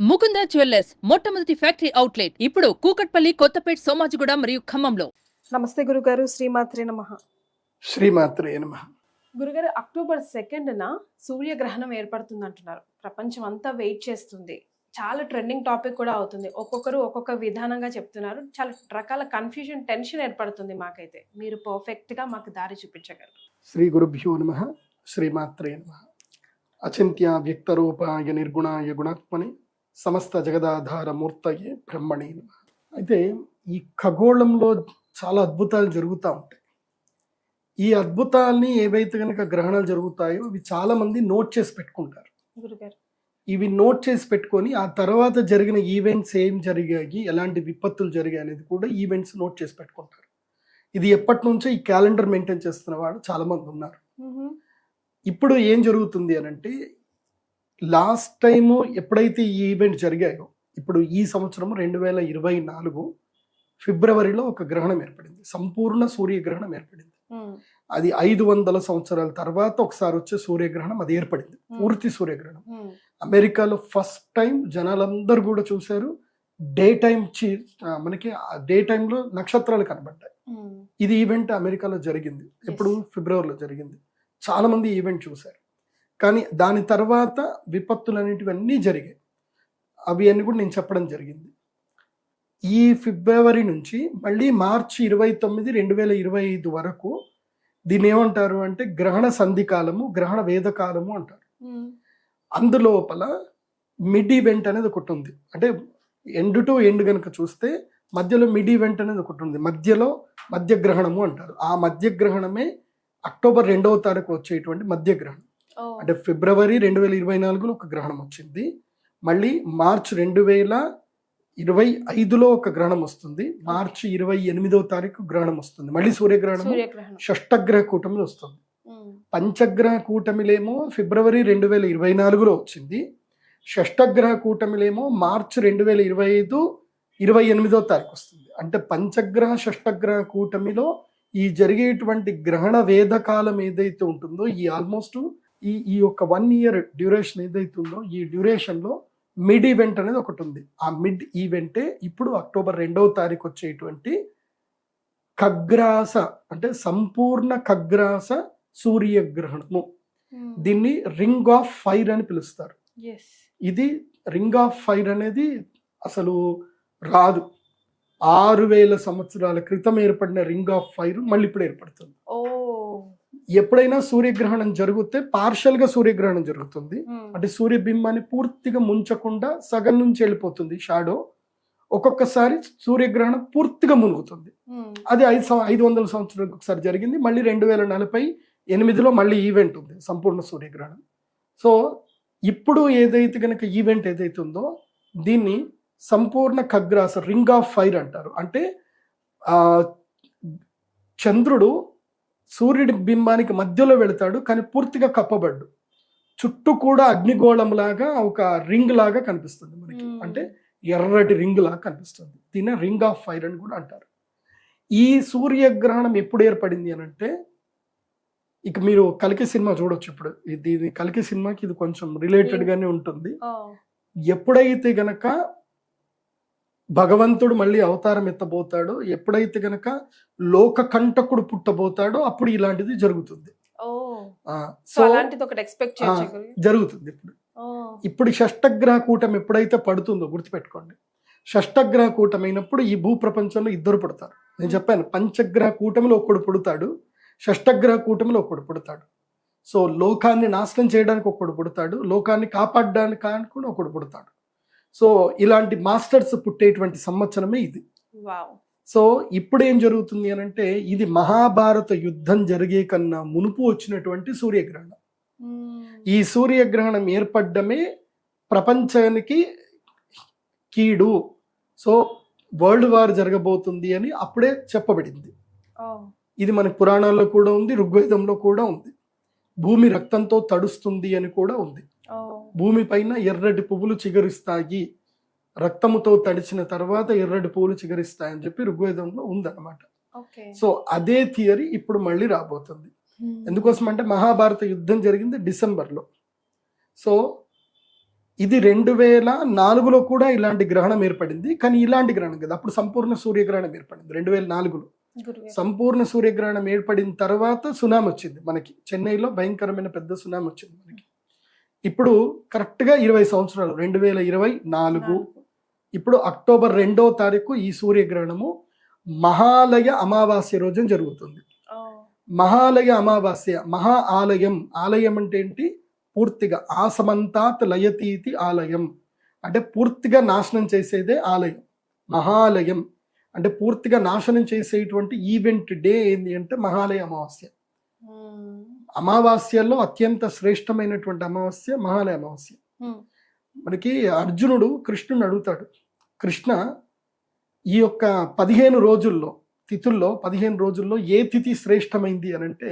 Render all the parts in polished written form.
Mukunda jewellers మొట్టమొదటి factory outlet ఇప్పుడు కూకట్పల్లి, కొత్తపేట్, సోమాజిగూడ మరియు ఖమ్మంలో. నమస్తే గురుగారు, శ్రీమాత్రే నమః. శ్రీమాత్రే నమః. గురుగారు, అక్టోబర్ 2న సూర్యగ్రహణం ఏర్పడుతుంది అంటున్నారు. ప్రపంచం అంతా వెయిట్ చేస్తుంది. చాలా ట్రెండింగ్ టాపిక్ కూడా అవుతుంది. ఒక్కొక్కరు ఒక్కొక్క విధానంగా చెప్తున్నారు. చాలా రకాల కన్ఫ్యూజన్, టెన్షన్ ఏర్పడుతుంది మాకైతే. మీరు పర్ఫెక్ట్ గా మాకు దారి చూపించగలరు. శ్రీ గురుభ్యో నమః. శ్రీమాత్రే నమః. అచింత్య వ్యక్తరూపాయ నిర్గుణాయ గుణాత్మని సమస్త జగదాధార మూర్తయే బ్రహ్మణి నమః. అయితే ఈ ఖగోళంలో చాలా అద్భుతాలు జరుగుతూ ఉంటాయి. ఈ అద్భుతాల్ని ఏవైతే కనుక గ్రహణాలు జరుగుతాయో ఇవి చాలా మంది నోట్ చేసి పెట్టుకుంటారు. గురుగారు, ఇవి నోట్ చేసి పెట్టుకొని ఆ తర్వాత జరిగిన ఈవెంట్స్ ఏం జరిగాయి, ఎలాంటి విపత్తులు జరిగాయి అనేది కూడా ఈవెంట్స్ నోట్ చేసి పెట్టుకుంటారు. ఇది ఎప్పటి నుంచో ఈ క్యాలెండర్ మెయింటైన్ చేస్తున్న వాళ్ళు చాలా మంది ఉన్నారు. ఇప్పుడు ఏం జరుగుతుంది అని అంటే, లాస్ట్ టైము ఎప్పుడైతే ఈ ఈవెంట్ జరిగాయో, ఇప్పుడు ఈ సంవత్సరం 2024 ఫిబ్రవరిలో ఒక గ్రహణం ఏర్పడింది. సంపూర్ణ సూర్యగ్రహణం ఏర్పడింది. అది 500 సంవత్సరాల తర్వాత ఒకసారి వచ్చే సూర్యగ్రహణం అది ఏర్పడింది. పూర్తి సూర్యగ్రహణం అమెరికాలో ఫస్ట్ టైం జనాలందరూ కూడా చూశారు. డే టైం మనకి డే టైంలో నక్షత్రాలు కనబడ్డాయి. ఇది ఈవెంట్ అమెరికాలో జరిగింది. ఎప్పుడు? ఫిబ్రవరిలో జరిగింది. చాలా మంది ఈవెంట్ చూశారు. కానీ దాని తర్వాత విపత్తులు అనేటివన్నీ జరిగాయి. అవి అన్ని కూడా నేను చెప్పడం జరిగింది. ఈ ఫిబ్రవరి నుంచి మళ్ళీ మార్చి 29, 2025 వరకు దీన్ని ఏమంటారు అంటే గ్రహణ సంధికాలము, గ్రహణ వేదకాలము అంటారు. అందులోపల మిడ్ ఈవెంట్ అనేది ఒకటి ఉంది. అంటే ఎండ్ టు ఎండ్ కనుక చూస్తే మధ్యలో మిడ్ ఈవెంట్ అనేది ఒకటి ఉంది. మధ్యలో మధ్యగ్రహణము అంటారు. ఆ మధ్యగ్రహణమే అక్టోబర్ 2వ తారీఖు వచ్చేటువంటి మధ్యగ్రహణం. అంటే ఫిబ్రవరి 2024లో ఒక గ్రహణం వచ్చింది. మళ్ళీ మార్చ్ 2025లో ఒక గ్రహణం వస్తుంది. మార్చి 28వ తారీఖు గ్రహణం వస్తుంది. మళ్ళీ సూర్యగ్రహణం షష్టగ్రహ కూటమిలో వస్తుంది. పంచగ్రహ కూటమిలేమో ఫిబ్రవరి 2024లో వచ్చింది. షష్టగ్రహ కూటమిలేమో మార్చి 2025 28వ తారీఖు వస్తుంది. అంటే పంచగ్రహ షష్టగ్రహ కూటమిలో ఈ జరిగేటువంటి గ్రహణ వేదకాలం ఏదైతే ఉంటుందో, ఈ ఆల్మోస్ట్ ఈ యొక్క 1 year డ్యూరేషన్ ఏదైతే ఉందో, ఈ డ్యూరేషన్లో మిడ్ ఈవెంట్ అనేది ఒకటి ఉంది. ఆ మిడ్ ఈవెంటే ఇప్పుడు అక్టోబర్ 2వ తారీఖు వచ్చేటువంటి ఖగ్రాస, అంటే సంపూర్ణ ఖగ్రాస సూర్యగ్రహణము. దీన్ని రింగ్ ఆఫ్ ఫైర్ అని పిలుస్తారు. ఇది రింగ్ ఆఫ్ ఫైర్ అనేది అసలు రాదు. 6000 సంవత్సరాల క్రితం ఏర్పడిన రింగ్ ఆఫ్ ఫైర్ మళ్ళీ ఇప్పుడు ఏర్పడుతుంది. ఎప్పుడైనా సూర్యగ్రహణం జరిగితే పార్షల్ గా సూర్యగ్రహణం జరుగుతుంది. అంటే సూర్యబింబాన్ని పూర్తిగా ముంచకుండా సగం నుంచి వెళ్ళిపోతుంది షాడో. ఒక్కొక్కసారి సూర్యగ్రహణం పూర్తిగా మునుగుతుంది. అది 500 సంవత్సరాలకు ఒకసారి జరిగింది. మళ్ళీ 2048లో మళ్ళీ ఈవెంట్ ఉంది, సంపూర్ణ సూర్యగ్రహణం. సో ఇప్పుడు ఏదైతే కనుక ఈవెంట్ ఏదైతే ఉందో దీన్ని సంపూర్ణ ఖగ్రాస రింగ్ ఆఫ్ ఫైర్ అంటారు. అంటే చంద్రుడు సూర్యుడి బింబానికి మధ్యలో వెళతాడు, కానీ పూర్తిగా కప్పబడ్డు. చుట్టూ కూడా అగ్నిగోళం లాగా ఒక రింగ్ లాగా కనిపిస్తుంది మనకి. అంటే ఎర్రటి రింగ్ లాగా కనిపిస్తుంది. దీన్ని రింగ్ ఆఫ్ ఫైర్ అని కూడా అంటారు. ఈ సూర్యగ్రహణం ఎప్పుడు ఏర్పడింది అని అంటే, ఇక మీరు కల్కి సినిమా చూడొచ్చు. ఇప్పుడు ఇది కల్కి సినిమాకి ఇది కొంచెం రిలేటెడ్ గానే ఉంటుంది. ఎప్పుడైతే గనక భగవంతుడు మళ్ళీ అవతారం ఎత్తబోతాడో, ఎప్పుడైతే గనక లోక కంటకుడు పుట్టబోతాడో అప్పుడు ఇలాంటిది జరుగుతుంది. జరుగుతుంది. ఇప్పుడు షష్టగ్రహ కూటమి ఎప్పుడైతే పడుతుందో గుర్తుపెట్టుకోండి. షష్టగ్రహ కూటమి అయినప్పుడు ఈ భూ ప్రపంచంలో ఇద్దరు పుడతారు. నేను చెప్పాను, పంచగ్రహ కూటమిలో ఒకడు పుడతాడు, షష్టగ్రహ కూటమిలో ఒకడు పుడతాడు. సో లోకాన్ని నాశనం చేయడానికి ఒకడు పుడతాడు, లోకాన్ని కాపాడడానికి కూడా ఒకడు పుడతాడు. సో ఇలాంటి మాస్టర్స్ పుట్టేటువంటి సంవత్సరమే ఇది. సో ఇప్పుడు ఏం జరుగుతుంది అని అంటే, ఇది మహాభారత యుద్ధం జరిగే కన్నా మునుపు వచ్చినటువంటి సూర్యగ్రహణం. ఈ సూర్యగ్రహణం ఏర్పడ్డమే ప్రపంచానికి కీడు. సో వరల్డ్ వార్ జరగబోతుంది అని అప్పుడే చెప్పబడింది. ఇది మన పురాణాల్లో కూడా ఉంది, ఋగ్వేదంలో కూడా ఉంది. భూమి రక్తంతో తడుస్తుంది అని కూడా ఉంది. భూమి పైన ఎర్రటి పువ్వులు చిగురిస్తాయి, రక్తముతో తడిచిన తర్వాత ఎర్రటి పువ్వులు చిగురిస్తాయని చెప్పి ఋగ్వేదంలో ఉందన్నమాట. సో అదే థియరీ ఇప్పుడు మళ్ళీ రాబోతుంది. ఎందుకోసం అంటే మహాభారత యుద్ధం జరిగింది డిసెంబర్లో. సో ఇది 2004లో కూడా ఇలాంటి గ్రహణం ఏర్పడింది, కానీ ఇలాంటి గ్రహణం కదా, అప్పుడు సంపూర్ణ సూర్యగ్రహణం ఏర్పడింది 2004లో. గురుగారు. సంపూర్ణ సూర్యగ్రహణం ఏర్పడిన తర్వాత సునామీ వచ్చింది మనకి, చెన్నైలో భయంకరమైన పెద్ద సునామీ వచ్చింది మనకి. ఇప్పుడు కరెక్ట్గా 20 సంవత్సరాలు, 2024. ఇప్పుడు అక్టోబర్ 2వ తారీఖు ఈ సూర్యగ్రహణము మహాలయ అమావాస్య రోజున జరుగుతుంది. మహాలయ అమావాస్య, మహా ఆలయం, ఆలయం అంటే ఏంటి, పూర్తిగా ఆసమంతాత్ లయతీతి ఆలయం అంటే పూర్తిగా నాశనం చేసేదే ఆలయం. మహాలయం అంటే పూర్తిగా నాశనం చేసేటువంటి ఈవెంట్ డే ఏంటి అంటే మహాలయ అమావాస్య. అమావాస్యలో అత్యంత శ్రేష్టమైనటువంటి అమావాస్య మహాలయ అమావాస్య. మనకి అర్జునుడు కృష్ణుని అడుగుతాడు, కృష్ణ ఈ యొక్క 15 రోజుల్లో, తిథుల్లో 15 రోజుల్లో ఏ తిథి శ్రేష్టమైంది అని అంటే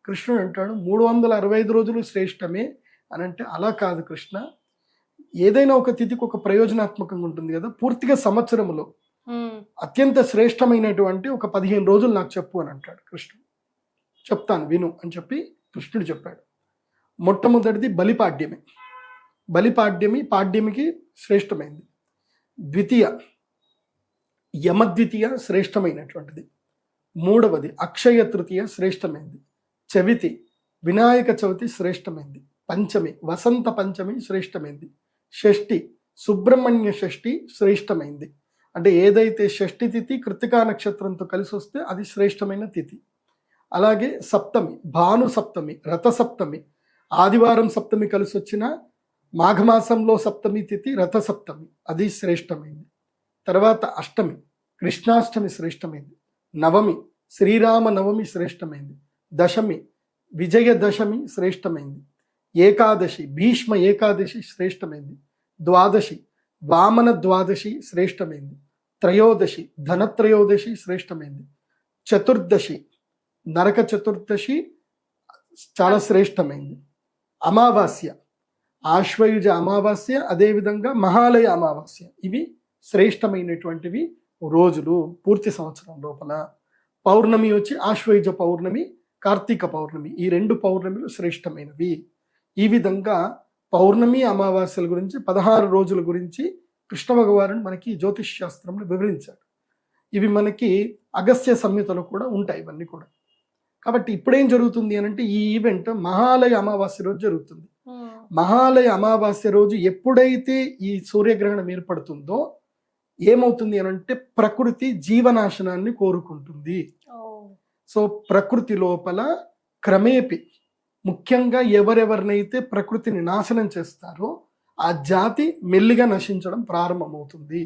కృష్ణుడు అంటాడు 365 రోజులు శ్రేష్టమే అని అంటే, అలా కాదు కృష్ణ, ఏదైనా ఒక తిథికి ఒక ప్రయోజనాత్మకంగా ఉంటుంది కదా, పూర్తిగా సంవత్సరంలో అత్యంత శ్రేష్టమైనటువంటి ఒక 15 రోజులు నాకు చెప్పు అని అంటాడు కృష్ణుడు. చెప్తాను విను అని చెప్పి కృష్ణుడు చెప్పాడు. మొట్టమొదటిది బలిపాడ్యమి. బలిపాడ్యమి పాడ్యమికి శ్రేష్టమైంది. ద్వితీయ యమద్వితీయ శ్రేష్టమైనటువంటిది. మూడవది అక్షయ తృతీయ శ్రేష్టమైంది. చవితి వినాయక చవితి శ్రేష్టమైంది. పంచమి వసంత పంచమి శ్రేష్టమైంది. షష్ఠి సుబ్రహ్మణ్య షష్ఠి శ్రేష్టమైంది. అంటే ఏదైతే షష్ఠి తిథి కృత్తికా నక్షత్రంతో కలిసి వస్తే అది శ్రేష్టమైన తిథి. అలాగే సప్తమి భాను సప్తమి, రథ సప్తమి, ఆదివారం సప్తమి కలిసి వచ్చిన మాఘమాసంలో సప్తమి తిథి రథ సప్తమి, అది శ్రేష్టమైంది. తర్వాత అష్టమి కృష్ణాష్టమి శ్రేష్టమైంది. నవమి శ్రీరామ నవమి శ్రేష్టమైంది. దశమి విజయదశమి శ్రేష్టమైంది. ఏకాదశి భీష్మ ఏకాదశి శ్రేష్టమైంది. ద్వాదశి వామన ద్వాదశి శ్రేష్టమైంది. త్రయోదశి ధనత్రయోదశి శ్రేష్టమైంది. చతుర్దశి నరక చతుర్దశి చాలా శ్రేష్టమైంది. అమావాస్య ఆశ్వయుజ అమావాస్య, అదేవిధంగా మహాలయ అమావాస్య, ఇవి శ్రేష్టమైనటువంటివి రోజులు పూర్తి సంవత్సరం లోపల. పౌర్ణమి వచ్చి ఆశ్వయుజ పౌర్ణమి, కార్తీక పౌర్ణమి, ఈ 2 పౌర్ణమిలు శ్రేష్టమైనవి. ఈ విధంగా పౌర్ణమి అమావాస్యల గురించి 16 రోజుల గురించి కృష్ణ భగవానుడు మనకి జ్యోతిష్ శాస్త్రంలో వివరించాడు. ఇవి మనకి అగస్త్య సంహితలో కూడా ఉంటాయి ఇవన్నీ కూడా. కాబట్టి ఇప్పుడేం జరుగుతుంది అని అంటే ఈ ఈవెంట్ మహాలయ అమావాస్య రోజు జరుగుతుంది. మహాలయ అమావాస్య రోజు ఎప్పుడైతే ఈ సూర్యగ్రహణం ఏర్పడుతుందో ఏమవుతుంది అని అంటే ప్రకృతి జీవనాశనాన్ని కోరుకుంటుంది. సో ప్రకృతి లోపల క్రమేపి ముఖ్యంగా ఎవరెవరినైతే ప్రకృతిని నాశనం చేస్తారో ఆ జాతి మెల్లిగా నశించడం ప్రారంభమవుతుంది.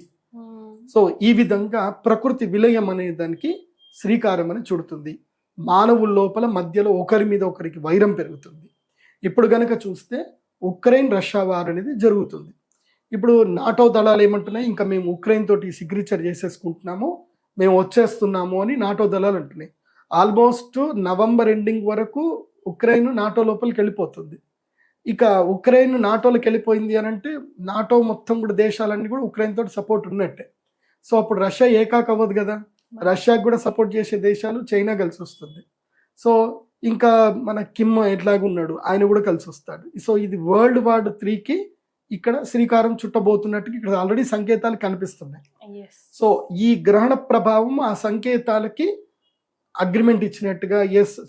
సో ఈ విధంగా ప్రకృతి విలయం అనే దానికి శ్రీకారం అని చుడుతుంది. మానవుల లోపల మధ్యలో ఒకరి మీద ఒకరికి వైరం పెరుగుతుంది. ఇప్పుడు గనక చూస్తే ఉక్రెయిన్ రష్యా వార్ అనేది జరుగుతుంది. ఇప్పుడు నాటో దళాలు ఏమంటున్నాయి, ఇంకా మేము ఉక్రెయిన్ తోటి సిగ్నేచర్ చేసేసుకుంటున్నాము, మేము వచ్చేస్తున్నాము అని నాటో దళాలు అంటున్నాయి. ఆల్మోస్ట్ నవంబర్ ఎండింగ్ వరకు ఉక్రెయిన్ నాటో లోపలికి వెళ్ళిపోతుంది. ఇక ఉక్రెయిన్ నాటోలోకి వెళ్ళిపోయింది అని అంటే నాటో మొత్తం కూడా దేశాలన్నీ కూడా ఉక్రెయిన్ తోటి సపోర్ట్ ఉన్నట్టే. సో అప్పుడు రష్యా ఏకాక అవ్వదు కదా, రష్యాకి కూడా సపోర్ట్ చేసే దేశాలు చైనా కలిసి వస్తుంది. సో ఇంకా మన కిమ్ ఎట్లాగున్నాడు, ఆయన కూడా కలిసి వస్తాడు. సో ఇది వరల్డ్ వార్ 3కి ఇక్కడ శ్రీకారం చుట్టబోతున్నట్టుగా ఇక్కడ ఆల్రెడీ సంకేతాలు కనిపిస్తున్నాయి. సో ఈ గ్రహణ ప్రభావం ఆ సంకేతాలకి అగ్రిమెంట్ ఇచ్చినట్టుగా,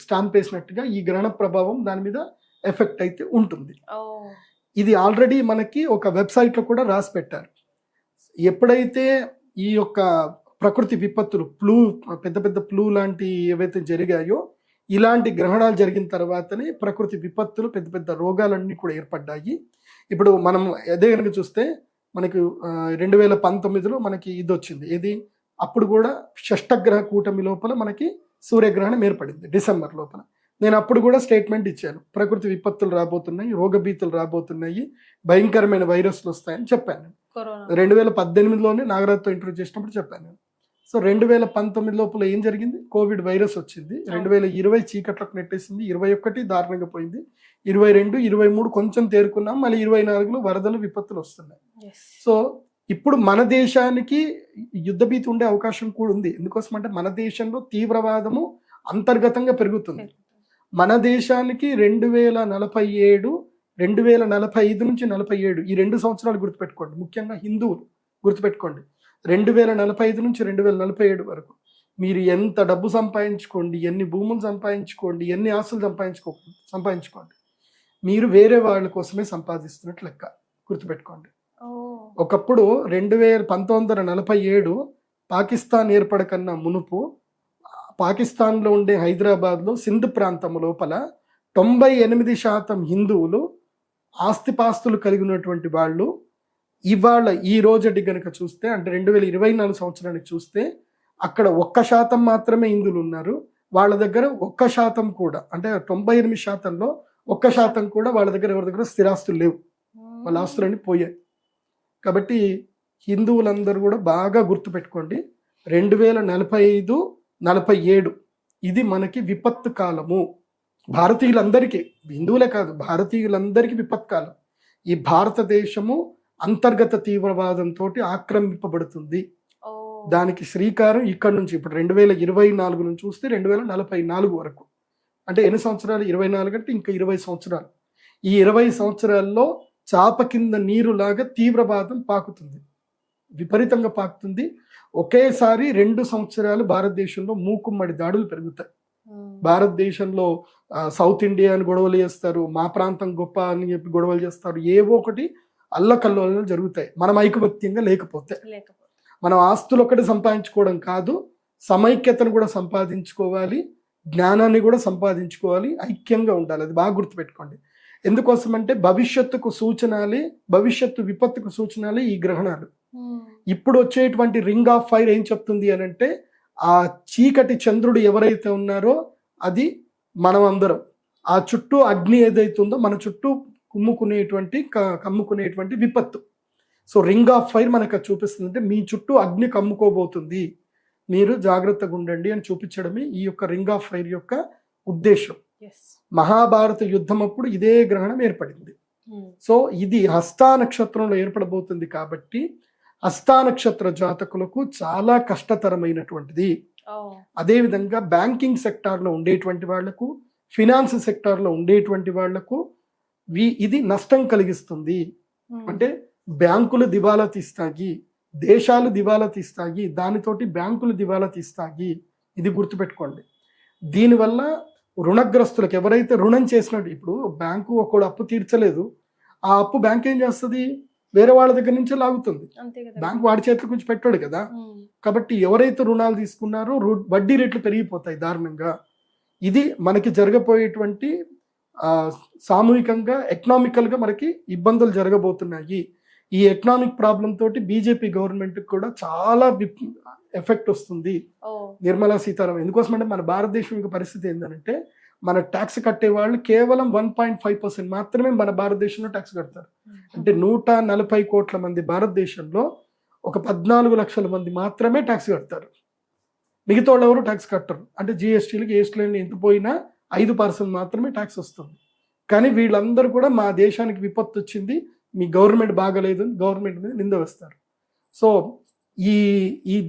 స్టాంప్ వేసినట్టుగా ఈ గ్రహణ ప్రభావం దాని మీద ఎఫెక్ట్ అయితే ఉంటుంది. ఇది ఆల్రెడీ మనకి ఒక వెబ్సైట్లో కూడా రాసి పెట్టారు. ఎప్పుడైతే ఈ యొక్క ప్రకృతి విపత్తులు పెద్ద పెద్ద ఫ్లూ లాంటి ఏవైతే జరిగాయో ఇలాంటి గ్రహణాలు జరిగిన తర్వాతనే ప్రకృతి విపత్తులు పెద్ద పెద్ద రోగాలన్నీ కూడా ఏర్పడ్డాయి. ఇప్పుడు మనం అదే కనుక చూస్తే మనకి 2019లో మనకి ఇది వచ్చింది, ఏది అప్పుడు కూడా షష్టగ్రహ కూటమి లోపల మనకి సూర్యగ్రహణం ఏర్పడింది డిసెంబర్ లోపల. నేను అప్పుడు కూడా స్టేట్మెంట్ ఇచ్చాను, ప్రకృతి విపత్తులు రాబోతున్నాయి, రోగభీతులు రాబోతున్నాయి, భయంకరమైన వైరస్లు వస్తాయని చెప్పాను. 2018లోనే నాగరాజ్తో ఇంటర్వ్యూ చేసినప్పుడు చెప్పాను. సో 2019 లోపల ఏం జరిగింది, కోవిడ్ వైరస్ వచ్చింది. 2020 చీకట్లకు నెట్టేసింది, 21 దారుణంగా పోయింది, 22, 23 కొంచెం తేరుకున్నాం, మళ్ళీ 24లో వరదలు విపత్తులు వస్తున్నాయి. సో ఇప్పుడు మన దేశానికి యుద్ధ భీతి ఉండే అవకాశం కూడా ఉంది. ఎందుకోసం అంటే మన దేశంలో తీవ్రవాదము అంతర్గతంగా పెరుగుతుంది. మన దేశానికి 2047 2045 నుంచి 47 ఈ 2 సంవత్సరాలు గుర్తుపెట్టుకోండి. ముఖ్యంగా హిందువులు గుర్తుపెట్టుకోండి. 2045 నుంచి 2047 వరకు మీరు ఎంత డబ్బు సంపాదించుకోండి, ఎన్ని భూములు సంపాదించుకోండి, ఎన్ని ఆస్తులు సంపాదించుకోండి, మీరు వేరే వాళ్ళ కోసమే సంపాదిస్తున్నట్లు లెక్క. గుర్తుపెట్టుకోండి. ఒకప్పుడు 1947 పాకిస్తాన్ ఏర్పడకన్నా మునుపు పాకిస్తాన్లో ఉండే హైదరాబాద్లో సింధ్ ప్రాంతం లోపల 98% హిందువులు ఆస్తిపాస్తులు కలిగి ఉన్నటువంటి వాళ్ళు. ఇవాళ ఈ రోజటి గనక చూస్తే, అంటే 2024 సంవత్సరానికి చూస్తే, అక్కడ 1% మాత్రమే హిందువులు ఉన్నారు. వాళ్ళ దగ్గర 1% కూడా, అంటే 98%లో 1% కూడా వాళ్ళ దగ్గర ఎవరి దగ్గర స్థిరాస్తులు లేవు. వాళ్ళ ఆస్తులన్నీ పోయాయి. కాబట్టి హిందువులందరూ కూడా బాగా గుర్తుపెట్టుకోండి, 2045-47 ఇది మనకి విపత్తు కాలము. భారతీయులందరికీ, హిందువులే కాదు, భారతీయులందరికీ విపత్తు కాలం. ఈ భారతదేశము అంతర్గత తీవ్రవాదంతో ఆక్రమింపబడుతుంది. దానికి శ్రీకారం ఇక్కడ నుంచి, ఇప్పుడు 2024 నుంచి చూస్తే 2044 వరకు, అంటే ఎన్ని సంవత్సరాలు? 24 అంటే ఇంకా 20 సంవత్సరాలు. ఈ 20 సంవత్సరాల్లో చాప కింద నీరులాగా తీవ్రవాదం పాకుతుంది, విపరీతంగా పాకుతుంది. ఒకేసారి 2 సంవత్సరాలు భారతదేశంలో మూకుమ్మడి దాడులు పెరుగుతాయి. భారతదేశంలో సౌత్ ఇండియా అని గొడవలు చేస్తారు, మా ప్రాంతం గొప్ప అని చెప్పి గొడవలు చేస్తారు, ఏవో ఒకటి అల్లకల్లోలు జరుగుతాయి. మనం ఐకమత్యంగా లేకపోతే. మనం ఆస్తులు ఒకటి సంపాదించుకోవడం కాదు, సమైక్యతను కూడా సంపాదించుకోవాలి, జ్ఞానాన్ని కూడా సంపాదించుకోవాలి, ఐక్యంగా ఉండాలి. అది బాగా గుర్తుపెట్టుకోండి. ఎందుకోసం అంటే భవిష్యత్తుకు సూచనలే, భవిష్యత్తు విపత్తుకు సూచనలే ఈ గ్రహణాలు. ఇప్పుడు వచ్చేటువంటి రింగ్ ఆఫ్ ఫైర్ ఏం చెప్తుంది అని అంటే, ఆ చీకటి చంద్రుడు ఎవరైతే ఉన్నారో అది మనం అందరం. ఆ చుట్టూ అగ్ని ఏదైతే ఉందో మన చుట్టూ కమ్ముకునేటువంటి విపత్తు. సో రింగ్ ఆఫ్ ఫైర్ మనకు చూపిస్తుంది, అంటే మీ చుట్టూ అగ్ని కమ్ముకోబోతుంది, మీరు జాగ్రత్తగా ఉండండి అని చూపించడమే ఈ యొక్క రింగ్ ఆఫ్ ఫైర్ యొక్క ఉద్దేశం. మహాభారత యుద్ధం అప్పుడు ఇదే గ్రహణం ఏర్పడింది. సో ఇది హస్తా నక్షత్రంలో ఏర్పడబోతుంది కాబట్టి హస్తా నక్షత్ర జాతకులకు చాలా కష్టతరమైనటువంటిది. అదేవిధంగా బ్యాంకింగ్ సెక్టార్లో ఉండేటువంటి వాళ్లకు, ఫినాన్స్ సెక్టార్లో ఉండేటువంటి వాళ్లకు ఇది నష్టం కలిగిస్తుంది. అంటే బ్యాంకులు దివాలా తీస్తాయి, దేశాలు దివాలా తీస్తాయి, దానితోటి బ్యాంకులు దివాలా తీస్తాయి. ఇది గుర్తుపెట్టుకోండి. దీనివల్ల రుణగ్రస్తులకు, ఎవరైతే రుణం చేసినట్టు, ఇప్పుడు బ్యాంకు ఒకడు అప్పు తీర్చలేదు, ఆ అప్పు బ్యాంక్ ఏం చేస్తుంది? వేరే వాళ్ళ దగ్గర నుంచే లాగుతుంది. బ్యాంక్ వాడి చేతికి కొంచెం పెట్టాడు కదా. కాబట్టి ఎవరైతే రుణాలు తీసుకున్నారో వడ్డీ రేట్లు పెరిగిపోతాయి దారుణంగా. ఇది మనకి జరగబోయేటువంటి సామూహికంగా ఎకనామికల్గా మనకి ఇబ్బందులు జరగబోతున్నాయి. ఈ ఎకనామిక్ ప్రాబ్లం తోటి బీజేపీ గవర్నమెంట్ కూడా చాలా ఎఫెక్ట్ వస్తుంది. నిర్మలా సీతారామన్ ఎందుకోసం అంటే, మన భారతదేశం యొక్క పరిస్థితి ఏంటంటే, మన ట్యాక్స్ కట్టే వాళ్ళు కేవలం 1.5% మాత్రమే మన భారతదేశంలో ట్యాక్స్ కడతారు. అంటే 140 కోట్ల మంది భారతదేశంలో ఒక 14 లక్షల మంది మాత్రమే ట్యాక్స్ కడతారు. మిగతా వాళ్ళు ఎవరు ట్యాక్స్ కట్టరు. అంటే జిఎస్టీలకి ఏస్టీలకి ఎంత పోయినా 5% మాత్రమే ట్యాక్స్ వస్తుంది. కానీ వీళ్ళందరూ కూడా మా దేశానికి విపత్తు వచ్చింది, మీ గవర్నమెంట్ బాగలేదు అని గవర్నమెంట్ మీద నింద వేస్తారు. సో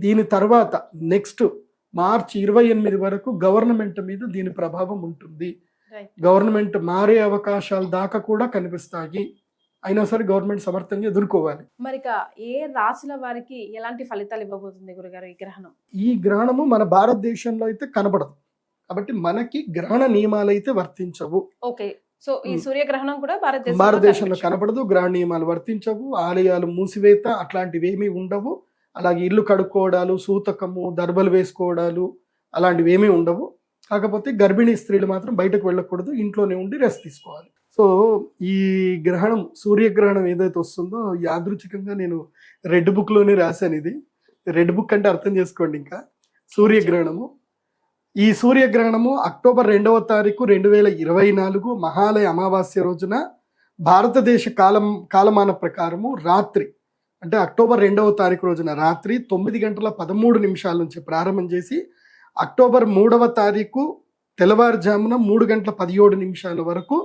దీని తర్వాత నెక్స్ట్ మార్చి 28 వరకు గవర్నమెంట్ మీద దీని ప్రభావం ఉంటుంది. గవర్నమెంట్ మారే అవకాశాలు దాకా కూడా కనిపిస్తాయి. అయినా సరే గవర్నమెంట్ సమర్థంగా ఎదుర్కోవాలి. మరి ఏ రాశుల వారికి ఎలాంటి ఫలితాలు ఇవ్వబోతుంది గురుగారు ఈ గ్రహణం? ఈ గ్రహణము మన భారతదేశంలో అయితే కనబడదు కాబట్టి మనకి గ్రహణ నియమాలు అయితే వర్తించవు. ఓకే, సో ఈ సూర్యగ్రహణం కూడా భారతదేశంలో కనబడదు, గ్రహణ నియమాలు వర్తించవు, ఆలయాలు మూసివేత అట్లాంటివి ఏమీ ఉండవు. అలాగే ఇల్లు కడుక్కోవడాలు, సూతకము, దర్బలు వేసుకోవడాలు అలాంటివి ఏమీ ఉండవు. కాకపోతే గర్భిణీ స్త్రీలు మాత్రం బయటకు వెళ్ళకూడదు, ఇంట్లోనే ఉండి రెస్ట్ తీసుకోవాలి. సో ఈ గ్రహణం, సూర్యగ్రహణం ఏదైతే వస్తుందో యాదృచ్ఛికంగా నేను రెడ్ బుక్లోనే రాశాను. ఇది రెడ్ బుక్ అంటే అర్థం చేసుకోండి. ఇంకా సూర్యగ్రహణము, ఈ సూర్యగ్రహణము అక్టోబర్ 2వ తారీఖు 2024 మహాలయ అమావాస్య రోజున భారతదేశ కాలమాన ప్రకారము రాత్రి, అంటే అక్టోబర్ 2వ తారీఖు రోజున రాత్రి 9:13 నుంచి ప్రారంభం చేసి అక్టోబర్ 3వ తారీఖు తెల్లవారుజామున 3:17 వరకు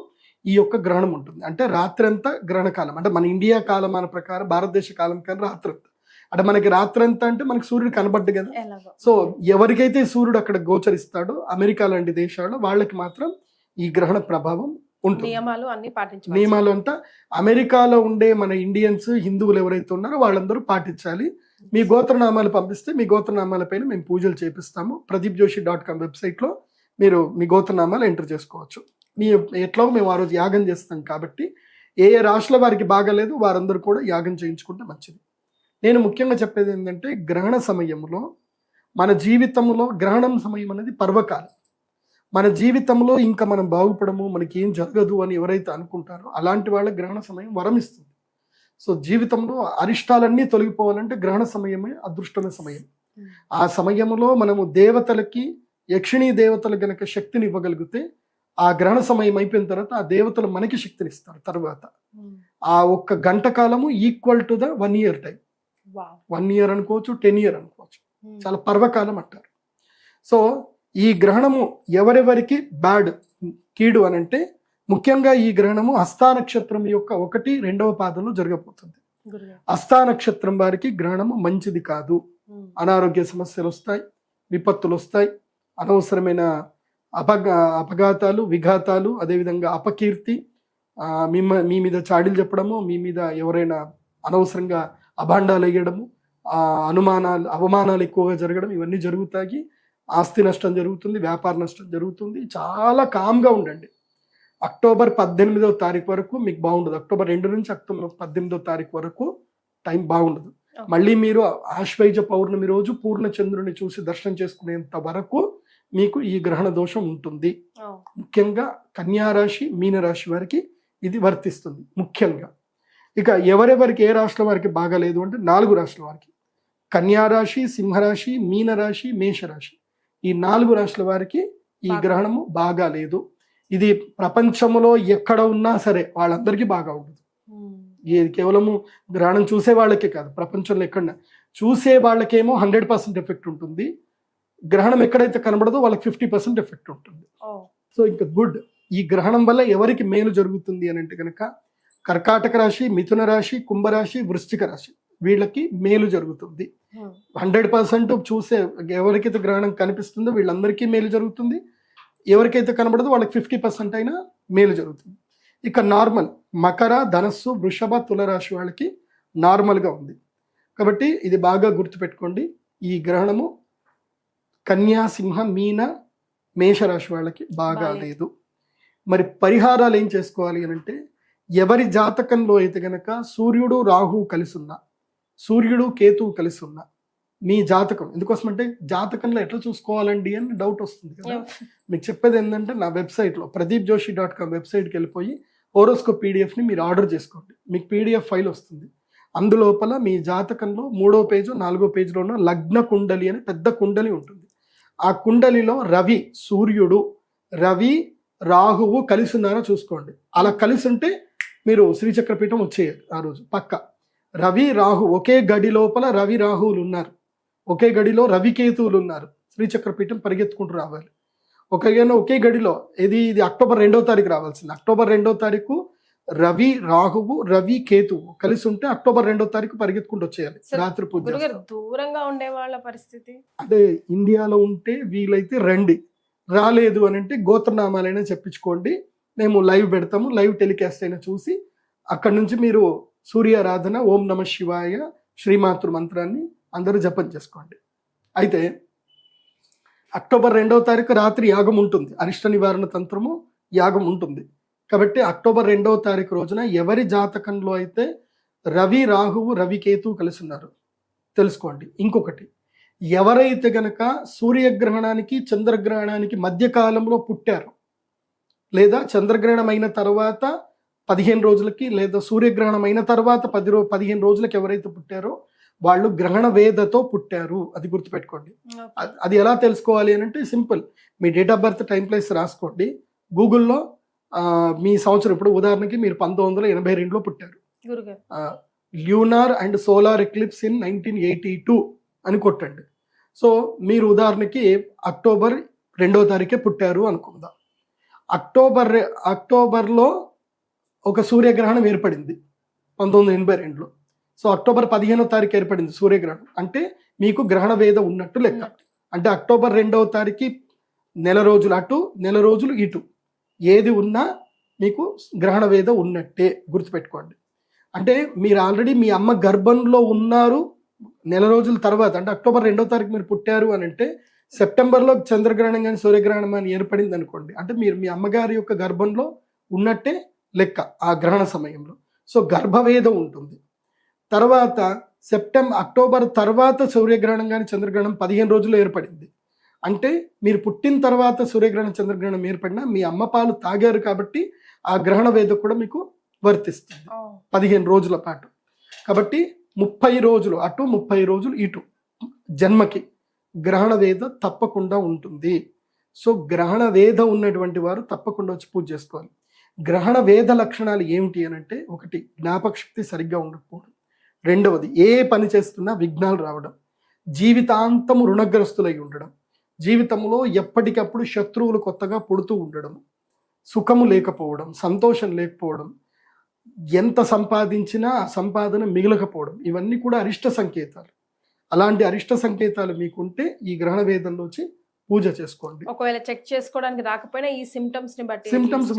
ఈ యొక్క గ్రహణం ఉంటుంది. అంటే రాత్రి అంతా గ్రహణ కాలం. అంటే మన ఇండియా కాలమాన ప్రకారం భారతదేశ కాలం కానీ రాత్రి అంతా, అంటే మనకి రాత్రి అంతా అంటే మనకి సూర్యుడు కనబడ్డు కదా. సో ఎవరికైతే సూర్యుడు అక్కడ గోచరిస్తాడో అమెరికా లాంటి దేశాల్లో వాళ్ళకి మాత్రం ఈ గ్రహణ ప్రభావం ఉంటుంది. నియమాలు అన్ని పాటించాలి. నియమాలు అంతా అమెరికాలో ఉండే మన ఇండియన్స్ హిందువులు ఎవరైతే ఉన్నారో వాళ్ళందరూ పాటించాలి. మీ గోత్రనామాలు పంపిస్తే మీ గోత్రనామాలపైన మేము పూజలు చేపిస్తాము. pradeepjoshi.com వెబ్సైట్లో మీరు మీ గోత్రనామాలు ఎంటర్ చేసుకోవచ్చు. మీ ఎట్లాగో మేము ఆ రోజు యాగం చేస్తాం కాబట్టి ఏ ఏ రాశుల వారికి బాగాలేదు వారందరూ కూడా యాగం చేయించుకుంటే మంచిది. నేను ముఖ్యంగా చెప్పేది ఏంటంటే గ్రహణ సమయంలో మన జీవితంలో గ్రహణం సమయం అనేది పర్వకాలం. మన జీవితంలో ఇంకా మనం బాగుపడము మనకి ఏం జరగదు అని ఎవరైతే అనుకుంటారో అలాంటి వాళ్ళ గ్రహణ సమయం వరం ఇస్తుంది. సో జీవితంలో అరిష్టాలన్నీ తొలగిపోవాలంటే గ్రహణ సమయమే అదృష్టమైన సమయం. ఆ సమయంలో మనము దేవతలకి యక్షిణీ దేవతలు గనక శక్తిని ఇవ్వగలిగితే ఆ గ్రహణ సమయం అయిపోయిన తర్వాత ఆ దేవతలు మనకి శక్తిని ఇస్తారు. తర్వాత ఆ ఒక్క గంట కాలము equal to the 1 year time. 1 year అనుకోవచ్చు, 10 year అనుకోవచ్చు. చాలా పర్వకాలం అంటారు. సో ఈ గ్రహణము ఎవరెవరికి బ్యాడ్ కీడు అని అంటే ముఖ్యంగా ఈ గ్రహణము హస్తా నక్షత్రం యొక్క 1, 2వ పాదంలో జరగబోతుంది. హస్తా నక్షత్రం వారికి గ్రహణము మంచిది కాదు. అనారోగ్య సమస్యలు వస్తాయి, విపత్తులు వస్తాయి, అనవసరమైన అపఘాతాలు, విఘాతాలు, అదేవిధంగా అపకీర్తి, మీ మీద చాడీలు చెప్పడము, మీ మీద ఎవరైనా అనవసరంగా అభాండాలు వేయడము, అనుమానాలు అవమానాలు ఎక్కువగా జరగడం, ఇవన్నీ జరుగుతాయి. ఆస్తి నష్టం జరుగుతుంది, వ్యాపార నష్టం జరుగుతుంది. చాలా కామ్గా ఉండండి. అక్టోబర్ 18వ తారీఖు వరకు మీకు బాగుండదు. అక్టోబర్ 2 నుంచి అక్టోబర్ 18వ తారీఖు వరకు టైం బాగుండదు. మళ్ళీ మీరు ఆశ్వయుజ పౌర్ణమి రోజు పూర్ణ చంద్రుని చూసి దర్శనం చేసుకునేంత వరకు మీకు ఈ గ్రహణ దోషం ఉంటుంది. ముఖ్యంగా కన్యారాశి, మీనరాశి వారికి ఇది వర్తిస్తుంది ముఖ్యంగా. ఇక ఎవరెవరికి ఏ రాశుల వారికి బాగాలేదు అంటే 4 రాశుల వారికి కన్యారాశి, సింహరాశి, మీనరాశి, మేషరాశి, ఈ 4 రాశుల వారికి ఈ గ్రహణము బాగా లేదు. ఇది ప్రపంచంలో ఎక్కడ ఉన్నా సరే వాళ్ళందరికీ బాగా ఉండదు. ఇది కేవలము గ్రహణం చూసే వాళ్ళకే కాదు, ప్రపంచంలో ఎక్కడ చూసే వాళ్ళకేమో 100% ఎఫెక్ట్ ఉంటుంది. గ్రహణం ఎక్కడైతే కనబడదో వాళ్ళకి 50% ఎఫెక్ట్ ఉంటుంది. సో ఇంకా గుడ్. ఈ గ్రహణం వల్ల ఎవరికి మేలు జరుగుతుంది అని అంటే కనుక కర్కాటక రాశి, మిథున రాశి, కుంభరాశి, వృశ్చిక రాశి వీళ్ళకి మేలు జరుగుతుంది. 100% చూసే ఎవరికైతే గ్రహణం కనిపిస్తుందో వీళ్ళందరికీ మేలు జరుగుతుంది. ఎవరికైతే కనబడదో వాళ్ళకి 50% అయినా మేలు జరుగుతుంది. ఇక నార్మల్ మకర, ధనస్సు, వృషభ, తులరాశి వాళ్ళకి నార్మల్గా ఉంది. కాబట్టి ఇది బాగా గుర్తుపెట్టుకోండి. ఈ గ్రహణము కన్యా, సింహ, మీన, మేషరాశి వాళ్ళకి బాగా లేదు. మరి పరిహారాలు ఏం చేసుకోవాలి అని అంటే ఎవరి జాతకంలో అయితే గనక సూర్యుడు, రాహు కలిసి ఉన్నా, సూర్యుడు, కేతువు కలిసి ఉన్నా మీ జాతకం, ఎందుకోసమంటే జాతకంలో ఎట్లా చూసుకోవాలండి అని డౌట్ వస్తుంది కదా. మీకు చెప్పేది ఏంటంటే నా వెబ్సైట్లో pradeepjoshi.com వెబ్సైట్కి వెళ్ళిపోయి హోరోస్కోప్ పీడిఎఫ్ని మీరు ఆర్డర్ చేసుకోండి. మీకు పీడిఎఫ్ ఫైల్ వస్తుంది. అందులోపల మీ జాతకంలో 3వ పేజు 4వ పేజీలోనూ లగ్న కుండలి అని పెద్ద కుండలి ఉంటుంది. ఆ కుండలిలో రవి, సూర్యుడు, రవి, రాహువు కలిసి ఉన్నారో చూసుకోండి. అలా కలిసి ఉంటే మీరు శ్రీచక్రపీఠం వచ్చేయాలి ఆ రోజు పక్క. రవి, రాహు ఒకే గడి లోపల రవి, రాహువులు ఉన్నారు, ఒకే గడిలో రవికేతువులు ఉన్నారు, శ్రీచక్రపీఠం పరిగెత్తుకుంటూ రావాలి. ఒకే గడిలో ఇది అక్టోబర్ 2వ తారీఖు రావాల్సింది. అక్టోబర్ 2వ తారీఖు రవి, రాహువు, రవి, కేతువు కలిసి ఉంటే అక్టోబర్ 2వ తారీఖు పరిగెత్తుకుంటూ వచ్చేయాలి. రాత్రి పూజ. దూరంగా ఉండే వాళ్ళ పరిస్థితి అంటే ఇండియాలో ఉంటే వీలైతే రండి, రాలేదు అని అంటే గోత్రనామాలైనా చెప్పించుకోండి. మేము లైవ్ పెడతాము, లైవ్ టెలికాస్ట్ అయినా చూసి అక్కడి నుంచి మీరు సూర్యారాధన, ఓం నమ శివాయ, శ్రీమాతృ మంత్రాన్ని అందరూ జపం చేసుకోండి. అయితే అక్టోబర్ 2వ తారీఖు రాత్రి యాగం ఉంటుంది, అరిష్ట నివారణ తంత్రము యాగం ఉంటుంది. కాబట్టి అక్టోబర్ 2వ తారీఖు రోజున ఎవరి జాతకంలో అయితే రవి, రాహువు, రవి, కేతువు కలిసి ఉన్నారు తెలుసుకోండి. ఇంకొకటి, ఎవరైతే గనక సూర్యగ్రహణానికి చంద్రగ్రహణానికి మధ్యకాలంలో పుట్టారో, లేదా చంద్రగ్రహణం అయిన తర్వాత 15 రోజులకి, లేదా సూర్యగ్రహణం అయిన తర్వాత 15 రోజులకి ఎవరైతే పుట్టారో వాళ్ళు గ్రహణ వేదతో పుట్టారు. అది గుర్తుపెట్టుకోండి. అది ఎలా తెలుసుకోవాలి అని అంటే simple, me date of birth, time, place రాసుకోండి. గూగుల్లో మీ సంవత్సరం, ఇప్పుడు ఉదాహరణకి మీరు 1982లో పుట్టారు, lunar and solar eclipse in 1982 అని కొట్టండి. సో మీరు ఉదాహరణకి అక్టోబర్ 2వ తారీఖే పుట్టారు అనుకుందాం. అక్టోబర్లో ఒక సూర్యగ్రహణం ఏర్పడింది 1982లో. సో అక్టోబర్ 15వ తారీఖు ఏర్పడింది సూర్యగ్రహణం. అంటే మీకు గ్రహణ వేద ఉన్నట్టు లెక్క. అంటే అక్టోబర్ 2వ తారీఖు నెల రోజులు అటు, నెల రోజులు ఇటు, ఏది ఉన్నా మీకు గ్రహణ వేద ఉన్నట్టే, గుర్తుపెట్టుకోండి. అంటే మీరు ఆల్రెడీ మీ అమ్మ గర్భంలో ఉన్నారు, నెల రోజుల తర్వాత అంటే అక్టోబర్ 2వ తారీఖు మీరు పుట్టారు అని అంటే సెప్టెంబర్లో చంద్రగ్రహణం కానీ సూర్యగ్రహణం కానీ ఏర్పడింది అనుకోండి, అంటే మీరు మీ అమ్మగారి యొక్క గర్భంలో ఉన్నట్టే లెక్క ఆ గ్రహణ సమయంలో. సో గర్భవేదం ఉంటుంది. తర్వాత అక్టోబర్ తర్వాత సూర్యగ్రహణం కానీ చంద్రగ్రహణం 15 రోజుల్లో ఏర్పడింది. అంటే మీరు పుట్టిన తర్వాత సూర్యగ్రహణం చంద్రగ్రహణం ఏర్పడినా మీ అమ్మ పాలు తాగారు కాబట్టి ఆ గ్రహణ వేద కూడా మీకు వర్తిస్తుంది 15 రోజుల పాటు. కాబట్టి 30 రోజులు అటు 30 రోజులు ఇటు జన్మకి గ్రహణ వేద తప్పకుండా ఉంటుంది. సో గ్రహణ వేద ఉన్నటువంటి వారు తప్పకుండా వచ్చి పూజ చేసుకోవాలి. గ్రహణ వేద లక్షణాలు ఏమిటి అని అంటే, ఒకటి జ్ఞాపక శక్తి సరిగ్గా ఉండకపోవడం, రెండవది ఏ పని చేస్తున్నా విఘ్నాలు రావడం, జీవితాంతము రుణగ్రస్తులై ఉండడం, జీవితంలో ఎప్పటికప్పుడు శత్రువులు కొత్తగా పుడుతూ ఉండడం, సుఖము లేకపోవడం, సంతోషం లేకపోవడం, ఎంత సంపాదించినా ఆ సంపాదన మిగలకపోవడం, ఇవన్నీ కూడా అరిష్ట సంకేతాలు. అలాంటి అరిష్ట సంకేతాలు మీకుంటే ఈ గ్రహణ వేదంలో వచ్చి పూజ చేసుకోండి. ఒకవేళ చెక్ చేసుకోవడానికి రాకపోయినా ఈ సిమ్టమ్స్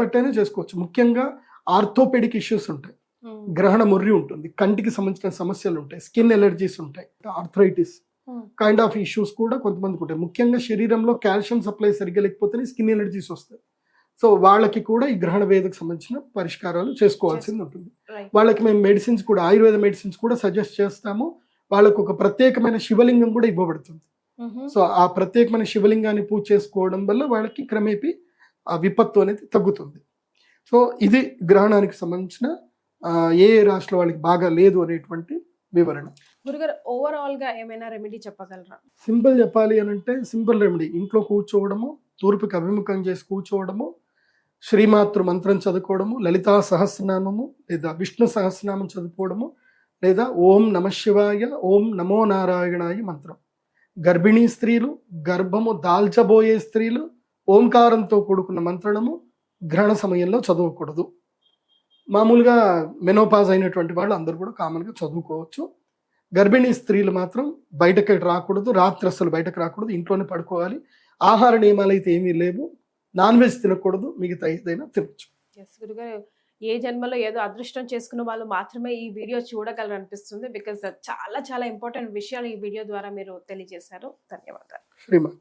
బట్టైనా చేసుకోవచ్చు. ముఖ్యంగా ఆర్థోపెడిక్ ఇష్యూస్ ఉంటాయి, గ్రహణ ముర్రి ఉంటుంది, కంటికి సంబంధించిన సమస్యలు ఉంటాయి, స్కిన్ ఎలర్జీస్ ఉంటాయి, ఆర్థరైటిస్ కైండ్ ఆఫ్ ఇష్యూస్ కూడా కొంతమందికి ఉంటాయి. ముఖ్యంగా శరీరంలో కాల్షియం సప్లై సరిగ్గా లేకపోతేనే స్కిన్ ఎలర్జీస్ వస్తాయి. సో వాళ్ళకి కూడా ఈ గ్రహణ వేదకు సంబంధించిన పరిష్కారాలు చేసుకోవాల్సింది ఉంటుంది. వాళ్ళకి మేము మెడిసిన్స్ కూడా, ఆయుర్వేద మెడిసిన్స్ కూడా సజెస్ట్ చేస్తాము. వాళ్ళకు ఒక ప్రత్యేకమైన శివలింగం కూడా ఇవ్వబడుతుంది. సో ఆ ప్రత్యేకమైన శివలింగాన్ని పూజ చేసుకోవడం వల్ల వాళ్ళకి క్రమేపీ ఆ విపత్తు అనేది తగ్గుతుంది. సో ఇది గ్రహణానికి సంబంధించిన ఏ రాశిలో వాళ్ళకి బాగా లేదు అనేటువంటి వివరణ. గురుగారు ఓవరాల్ గా ఏమైనా రెమెడీ చెప్పగలరా? సింపుల్ చెప్పాలి అని అంటే సింపుల్ రెమెడీ, ఇంట్లో కూర్చోవడము, తూర్పుకి అభిముఖం చేసి కూర్చోవడము, శ్రీమాతృ మంత్రం చదువుకోవడము, లలితా సహస్రనామము లేదా విష్ణు సహస్రనామం చదువుకోవడము, లేదా ఓం నమ శివాయ, ఓం నమో నారాయణాయ మంత్రం. గర్భిణీ స్త్రీలు, గర్భము దాల్చబోయే స్త్రీలు ఓంకారంతో కూడుకున్న మంత్రము గ్రహణ సమయంలో చదవకూడదు. మామూలుగా మెనోపాజ్ అయినటువంటి వాళ్ళు అందరూ కూడా కామన్గా చదువుకోవచ్చు. గర్భిణీ స్త్రీలు మాత్రం బయటకి రాకూడదు, రాత్రి అసలు బయటకు రాకూడదు, ఇంట్లోనే పడుకోవాలి. ఆహార నియమాలు అయితే ఏమీ లేవు, నాన్ వెజ్ తినకూడదు, మిగతా ఏదైనా తినచ్చు. గురుగారు ఏ జన్మలో ఏదో అదృష్టం చేసుకున్న వాళ్ళు మాత్రమే ఈ వీడియో చూడగలరు అనిపిస్తుంది. బికాస్ చాలా చాలా ఇంపార్టెంట్ విషయాలు ఈ వీడియో ద్వారా మీరు తెలియజేశారు. ధన్యవాదాలు. శ్రీమాత.